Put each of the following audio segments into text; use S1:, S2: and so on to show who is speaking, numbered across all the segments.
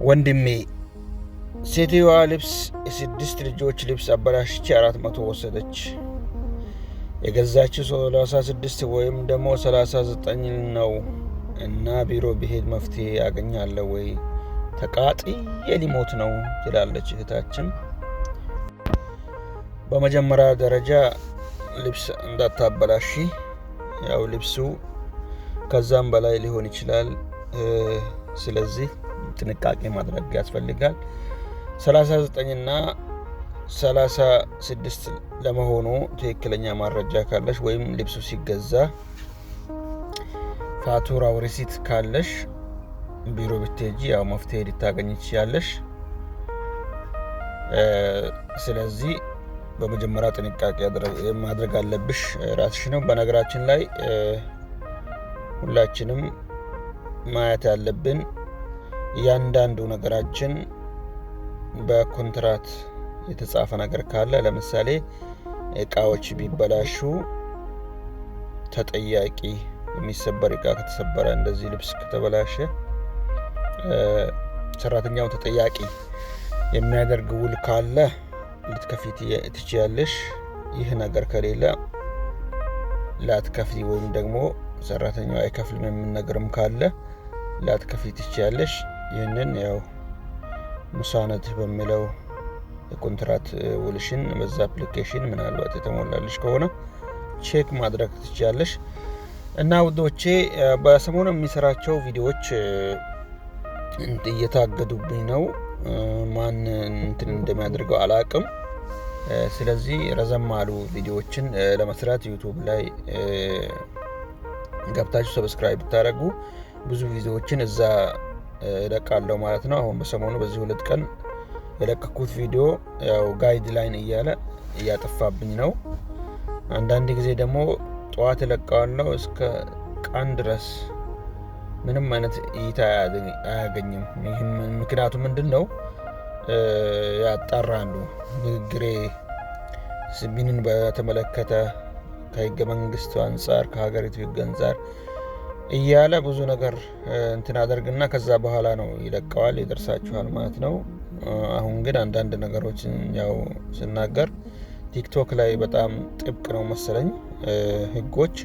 S1: ወንድሜ ሴትዮዋ ልብስ የስድስት ልጆች ልብስ አበላሽቼ 400 ወሰደች። የገዛችው 36 ወይም ደግሞ 39 ነው እና ቢሮ ብሄድ መፍትሄ ያገኛለሁ ወይ? ተቃጥዬ ሊሞት ነው ትላለች እህታችን። በመጀመሪያ ደረጃ ልብስ እንዳታበላሺ። ያው ልብሱ ከዛም በላይ ሊሆን ይችላል። ስለዚህ ጥንቃቄ ማድረግ ያስፈልጋል። 39 እና 36 ለመሆኑ ትክክለኛ ማረጃ ካለሽ ወይም ልብሱ ሲገዛ ፋቱራው ሪሲት ካለሽ ቢሮ ብትሄጂ ያው መፍትሄ ልታገኝ ትችያለሽ። ስለዚህ በመጀመሪያ ጥንቃቄ ማድረግ አለብሽ ራስሽ ነው። በነገራችን ላይ ሁላችንም ማየት ያለብን እያንዳንዱ ነገራችን በኮንትራት የተጻፈ ነገር ካለ፣ ለምሳሌ እቃዎች ቢበላሹ ተጠያቂ የሚሰበር እቃ ከተሰበረ፣ እንደዚህ ልብስ ከተበላሸ ሰራተኛው ተጠያቂ የሚያደርግ ውል ካለ ልትከፊ ትችያለሽ። ይህ ነገር ከሌለ ላትከፊ ወይም ደግሞ ሰራተኛው አይከፍልም የሚል ነገርም ካለ ላትከፊ ትችያለሽ። ይህንን ያው ሙሳነት በሚለው የኮንትራት ውልሽን በዛ አፕሊኬሽን ምናልባት የተሞላልሽ ከሆነ ቼክ ማድረግ ትችያለሽ። እና ውዶቼ በሰሞኑ የሚሰራቸው ቪዲዮዎች እየታገዱብኝ ነው። ማን እንትን እንደሚያደርገው አላቅም። ስለዚህ ረዘም አሉ ቪዲዮዎችን ለመስራት ዩቲዩብ ላይ ገብታችሁ ሰብስክራይብ ብታደርጉ ብዙ ቪዲዮዎችን እዛ እለቃለሁ ማለት ነው። አሁን በሰሞኑ በዚህ 2 ቀን የለቀኩት ቪዲዮ ያው ጋይድ ላይን እያለ እያጠፋብኝ ነው። አንዳንድ ጊዜ ደግሞ ጠዋት እለቀዋለሁ እስከ ቀን ድረስ ምንም አይነት እይታ አያገኝም። ይህም ምክንያቱ ምንድነው? ያጣራሉ። ንግግሬ ስቢንን በተመለከተ ከህገ መንግስቱ አንጻር ከሀገሪቱ ህግ አንጻር እያለ ብዙ ነገር እንትን አደርግና ከዛ በኋላ ነው ይለቀዋል፣ ይደርሳችኋል ማለት ነው። አሁን ግን አንዳንድ ነገሮችን ያው ስናገር ቲክቶክ ላይ በጣም ጥብቅ ነው መሰለኝ ህጎች።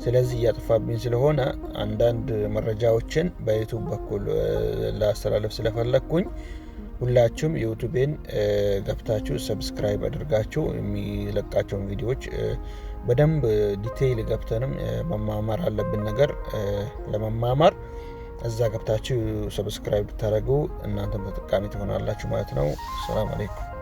S1: ስለዚህ እያጠፋብኝ ስለሆነ አንዳንድ መረጃዎችን በዩቲዩብ በኩል ላስተላለፍ ስለፈለኩኝ ሁላችሁም ዩቲዩብን ገብታችሁ ሰብስክራይብ አድርጋችሁ የሚለቃቸውን ቪዲዮዎች በደንብ ዲቴይል ገብተንም መማማር አለብን ነገር ለመማማር እዛ ገብታችሁ ሰብስክራይብ ብታደርጉ እናንተም ተጠቃሚ ትሆናላችሁ ማለት ነው። ሰላም አለይኩም።